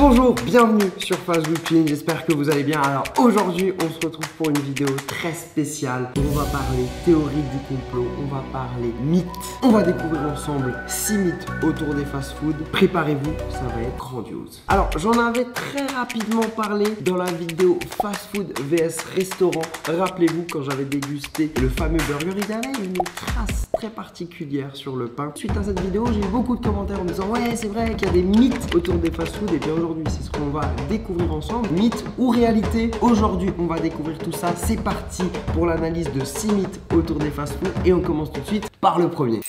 Bonjour, bienvenue sur Fast Food Clean, j'espère que vous allez bien. Alors aujourd'hui on se retrouve pour une vidéo très spéciale. On va parler théorie du complot, on va parler mythes. On va découvrir ensemble 6 mythes autour des fast-food. Préparez-vous, ça va être grandiose. Alors j'en avais très rapidement parlé dans la vidéo fast-food vs restaurant. Rappelez-vous quand j'avais dégusté le fameux burger, il y avait une trace très particulière sur le pain. Suite à cette vidéo, j'ai eu beaucoup de commentaires en me disant ouais c'est vrai qu'il y a des mythes autour des fast-food. Et bien aujourd'hui c'est ce qu'on va découvrir ensemble, mythe ou réalité. Aujourd'hui on va découvrir tout ça. C'est parti pour l'analyse de 6 mythes autour des fast-food et on commence tout de suite par le premier.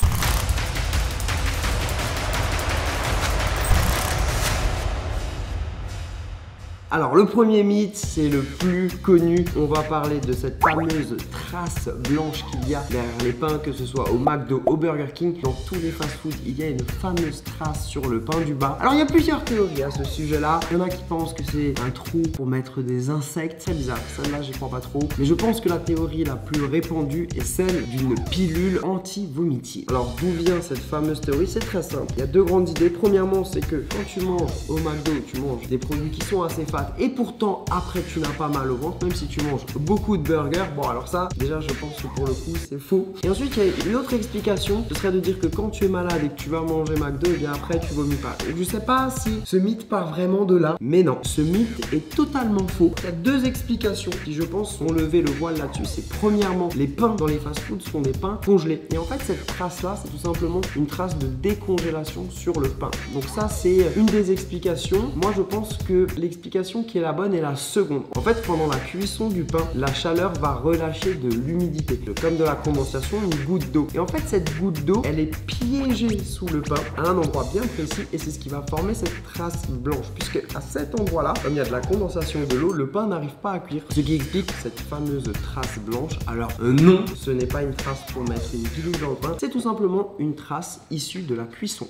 Alors le premier mythe, c'est le plus connu. On va parler de cette fameuse trace blanche qu'il y a derrière les pains, que ce soit au McDo, au Burger King. Dans tous les fast-food, il y a une fameuse trace sur le pain du bas. Alors il y a plusieurs théories à ce sujet-là. Il y en a qui pensent que c'est un trou pour mettre des insectes. C'est bizarre, celle-là j'y crois pas trop. Mais je pense que la théorie la plus répandue est celle d'une pilule anti-vomitive. Alors d'où vient cette fameuse théorie? C'est très simple. Il y a deux grandes idées. Premièrement, c'est que quand tu manges au McDo, tu manges des produits qui sont assez fat et pourtant après tu n'as pas mal au ventre, même si tu manges beaucoup de burgers. Bon alors ça déjà je pense que pour le coup c'est faux. Et ensuite il y a une autre explication, ce serait de dire que quand tu es malade et que tu vas manger McDo, et bien après tu vomis pas. Et je sais pas si ce mythe part vraiment de là, mais non, ce mythe est totalement faux. Il y a deux explications qui je pense sont levées le voile là-dessus. C'est premièrement, les pains dans les fast-foods sont des pains congelés. Et en fait cette trace là c'est tout simplement une trace de décongélation sur le pain. Donc ça c'est une des explications. Moi je pense que l'explication qui est la bonne est la seconde. En fait, pendant la cuisson du pain, la chaleur va relâcher de l'humidité, comme de la condensation, une goutte d'eau. Et en fait, cette goutte d'eau, elle est piégée sous le pain à un endroit bien précis et c'est ce qui va former cette trace blanche. Puisque à cet endroit-là, comme il y a de la condensation et de l'eau, le pain n'arrive pas à cuire. Ce qui explique cette fameuse trace blanche. Alors non, ce n'est pas une trace pour mettre une pilule dans le pain, c'est tout simplement une trace issue de la cuisson.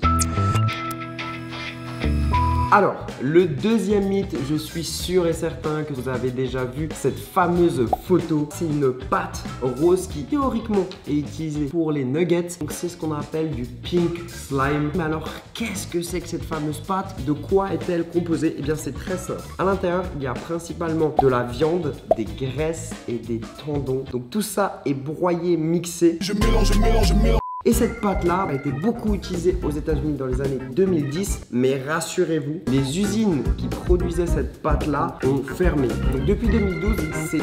Alors, le deuxième mythe, je suis sûr et certain que vous avez déjà vu cette fameuse photo. C'est une pâte rose qui théoriquement est utilisée pour les nuggets. Donc c'est ce qu'on appelle du pink slime. Mais alors, qu'est-ce que c'est que cette fameuse pâte? De quoi est-elle composée? Eh bien, c'est très simple. À l'intérieur, il y a principalement de la viande, des graisses et des tendons. Donc tout ça est broyé, mixé. Je mélange. Et cette pâte-là a été beaucoup utilisée aux États-Unis dans les années 2010, mais rassurez-vous, les usines qui produisaient cette pâte-là ont fermé. Donc depuis 2012, c'est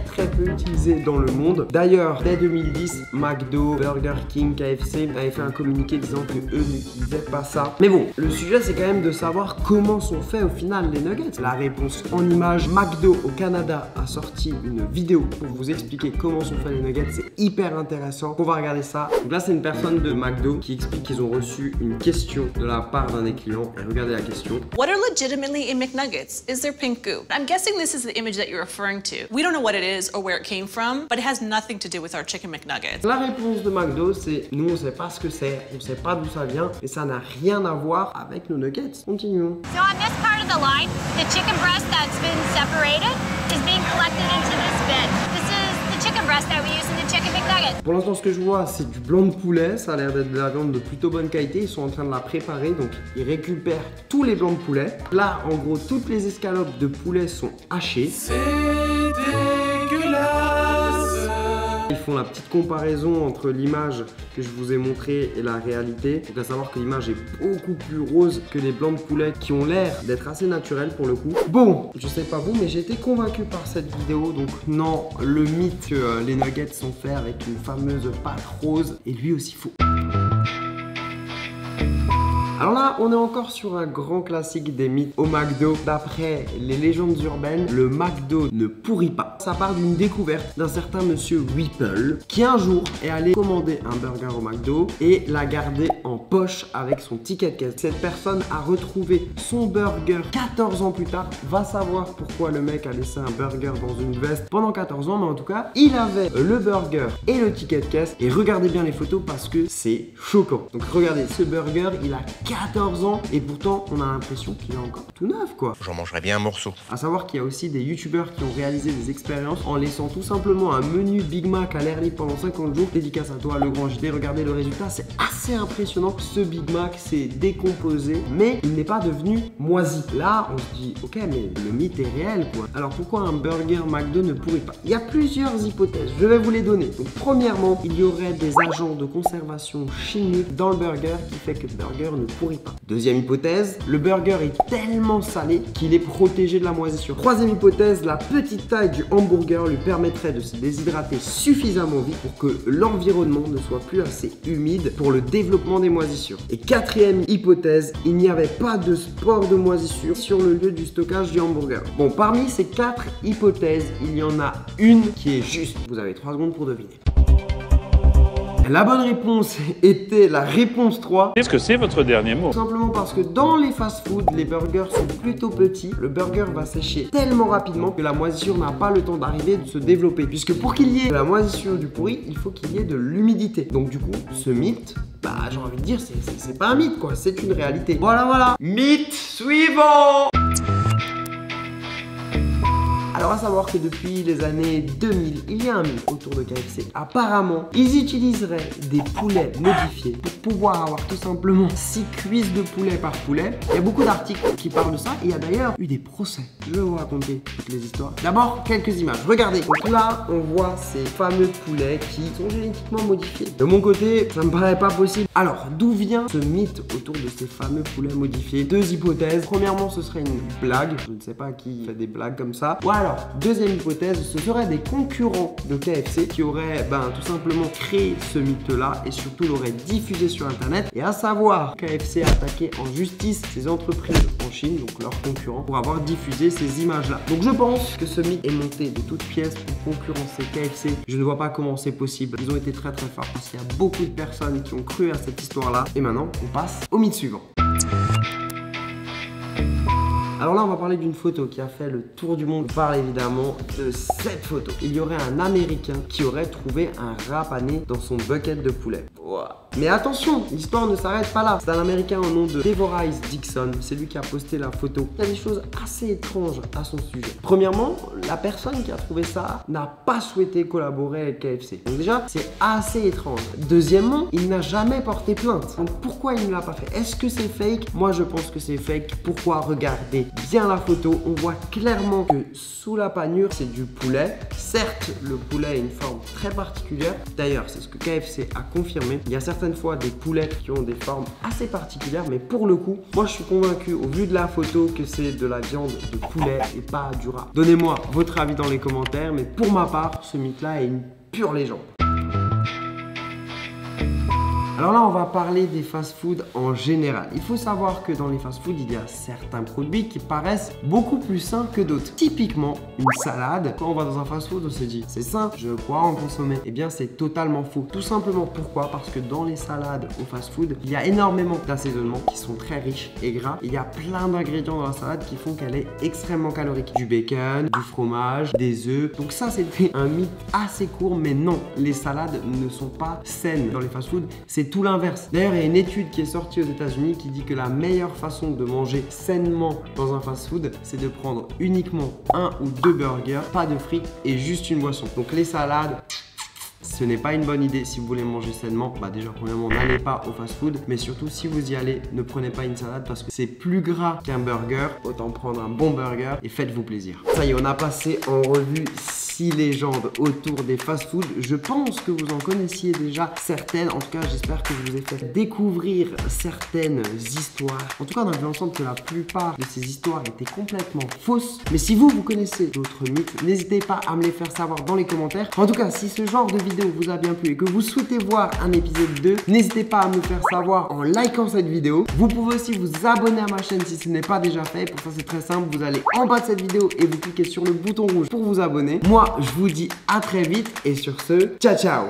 très peu utilisé dans le monde. D'ailleurs, dès 2010, McDo, Burger King, KFC avaient fait un communiqué disant que eux n'utilisaient pas ça. Mais bon, le sujet c'est quand même de savoir comment sont faits au final les nuggets. La réponse en images, McDo au Canada a sorti une vidéo pour vous expliquer comment sont faits les nuggets. C'est hyper intéressant. On va regarder ça. Donc là, c'est une personne de McDo qui explique qu'ils ont reçu une question de la part d'un des clients. Et regardez la question. What are legitimately in McNuggets? Is there pink goo? I'm guessing this is the image that you're referring to. We don't know what it is or where it came from, but it has nothing to do with our chicken McNuggets. La réponse de McDo, c'est nous on sait pas ce que c'est, on sait pas d'où ça vient, et ça n'a rien à voir avec nos nuggets. Continuons. So on this part of the line, the chicken breast that's been separated is being collected into this bin. This is the chicken breast that we use in the chicken McNuggets. Pour l'instant, ce que je vois, c'est du blanc de poulet. Ça a l'air d'être de la viande de plutôt bonne qualité. Ils sont en train de la préparer, donc ils récupèrent tous les blancs de poulet. Là, en gros, toutes les escalopes de poulet sont hachées. C'est dégueulasse. Ils font la petite comparaison entre l'image que je vous ai montrée et la réalité. Donc à savoir que l'image est beaucoup plus rose que les blancs de poulet qui ont l'air d'être assez naturels pour le coup. Bon, je sais pas vous, mais j'ai été convaincu par cette vidéo. Donc non, le mythe que les nuggets sont faits avec une fameuse pâte rose est lui aussi faux. Alors là, on est encore sur un grand classique des mythes au McDo. D'après les légendes urbaines, le McDo ne pourrit pas. Ça part d'une découverte d'un certain monsieur Whipple qui un jour est allé commander un burger au McDo et l'a gardé en poche avec son ticket de caisse. Cette personne a retrouvé son burger 14 ans plus tard. Va savoir pourquoi le mec a laissé un burger dans une veste pendant 14 ans, mais en tout cas, il avait le burger et le ticket de caisse. Et regardez bien les photos parce que c'est choquant. Donc regardez, ce burger, il a 14 ans et pourtant on a l'impression qu'il est encore tout neuf quoi. J'en mangerais bien un morceau. À savoir qu'il y a aussi des youtubeurs qui ont réalisé des expériences en laissant tout simplement un menu Big Mac à l'air libre pendant 50 jours. Dédicace à toi le grand JD, regardez le résultat, c'est assez impressionnant. Ce Big Mac s'est décomposé mais il n'est pas devenu moisi. Là on se dit ok mais le mythe est réel quoi. Alors pourquoi un burger McDo ne pourrit pas? Il y a plusieurs hypothèses, je vais vous les donner. Donc premièrement, il y aurait des agents de conservation chimique dans le burger qui fait que le burger ne pourrit pas. Deuxième hypothèse, le burger est tellement salé qu'il est protégé de la moisissure. Troisième hypothèse, la petite taille du hamburger lui permettrait de se déshydrater suffisamment vite pour que l'environnement ne soit plus assez humide pour le développement des moisissures. Et quatrième hypothèse, il n'y avait pas de spore de moisissure sur le lieu du stockage du hamburger. Bon, parmi ces 4 hypothèses, il y en a une qui est juste. Vous avez 3 secondes pour deviner. La bonne réponse était la réponse 3. Qu'est-ce que c'est votre dernier mot? Tout simplement parce que dans les fast-foods, les burgers sont plutôt petits. Le burger va sécher tellement rapidement que la moisissure n'a pas le temps d'arriver et de se développer. Puisque pour qu'il y ait de la moisissure du pourri, il faut qu'il y ait de l'humidité. Donc du coup, ce mythe, bah j'ai envie de dire, c'est pas un mythe quoi, c'est une réalité. Voilà. Mythe suivant. Alors à savoir que depuis les années 2000, il y a un mythe autour de KFC. Apparemment, ils utiliseraient des poulets modifiés pour pouvoir avoir tout simplement 6 cuisses de poulet par poulet. Il y a beaucoup d'articles qui parlent de ça et il y a d'ailleurs eu des procès. Je vais vous raconter toutes les histoires. D'abord, quelques images. Regardez, donc là, on voit ces fameux poulets qui sont génétiquement modifiés. De mon côté, ça me paraît pas possible. Alors, d'où vient ce mythe autour de ces fameux poulets modifiés? 2 hypothèses. Premièrement, ce serait une blague. Je ne sais pas qui fait des blagues comme ça. Ou alors, deuxième hypothèse, ce seraient des concurrents de KFC qui auraient tout simplement créé ce mythe-là et surtout l'auraient diffusé sur internet. Et à savoir, KFC a attaqué en justice ces entreprises en Chine, donc leurs concurrents, pour avoir diffusé ces images-là. Donc je pense que ce mythe est monté de toutes pièces pour concurrencer KFC. Je ne vois pas comment c'est possible. Ils ont été très forts parce qu'il y a beaucoup de personnes qui ont cru à cette histoire-là. Et maintenant, on passe au mythe suivant. Alors là, on va parler d'une photo qui a fait le tour du monde. On parle évidemment de cette photo. Il y aurait un Américain qui aurait trouvé un rat pané dans son bucket de poulet. Wow. Mais attention, l'histoire ne s'arrête pas là. C'est un Américain au nom de Devorize Dixon. C'est lui qui a posté la photo. Il y a des choses assez étranges à son sujet. Premièrement, la personne qui a trouvé ça n'a pas souhaité collaborer avec KFC. Donc déjà, c'est assez étrange. Deuxièmement, il n'a jamais porté plainte. Donc pourquoi il ne l'a pas fait? Est-ce que c'est fake? Moi, je pense que c'est fake. Pourquoi? Regardez bien la photo. On voit clairement que sous la panure, c'est du poulet. Certes, le poulet a une forme très particulière. D'ailleurs, c'est ce que KFC a confirmé. Il y a certaines fois des poulets qui ont des formes assez particulières, mais pour le coup, moi je suis convaincu au vu de la photo que c'est de la viande de poulet et pas du rat. Donnez-moi votre avis dans les commentaires, mais pour ma part, ce mythe-là est une pure légende. Alors là, on va parler des fast-foods en général. Il faut savoir que dans les fast-foods, il y a certains produits qui paraissent beaucoup plus sains que d'autres. Typiquement, une salade. Quand on va dans un fast-food, on se dit c'est sain, je vais pouvoir en consommer. Eh bien, c'est totalement faux. Tout simplement pourquoi? Parce que dans les salades au fast-food, il y a énormément d'assaisonnements qui sont très riches et gras. Il y a plein d'ingrédients dans la salade qui font qu'elle est extrêmement calorique. Du bacon, du fromage, des œufs. Donc ça, c'était un mythe assez court, mais non, les salades ne sont pas saines dans les fast-foods. C'est tout l'inverse. D'ailleurs, il y a une étude qui est sortie aux États-Unis qui dit que la meilleure façon de manger sainement dans un fast-food, c'est de prendre uniquement 1 ou 2 burgers, pas de frites et juste une boisson. Donc les salades, ce n'est pas une bonne idée si vous voulez manger sainement. Déjà, premièrement, n'allez pas au fast-food. Mais surtout, si vous y allez, ne prenez pas une salade parce que c'est plus gras qu'un burger. Autant prendre un bon burger et faites-vous plaisir. Ça y est, on a passé en revue 6 légendes autour des fast-foods. Je pense que vous en connaissiez déjà certaines. En tout cas, j'espère que je vous ai fait découvrir certaines histoires. En tout cas, on a vu ensemble que la plupart de ces histoires étaient complètement fausses. Mais si vous connaissez d'autres mythes, n'hésitez pas à me les faire savoir dans les commentaires. En tout cas, si ce genre de vidéo vous a bien plu et que vous souhaitez voir un épisode 2, n'hésitez pas à me le faire savoir en likant cette vidéo. Vous pouvez aussi vous abonner à ma chaîne si ce n'est pas déjà fait. Pour ça, c'est très simple. Vous allez en bas de cette vidéo et vous cliquez sur le bouton rouge pour vous abonner. Moi, je vous dis à très vite et sur ce, ciao ciao!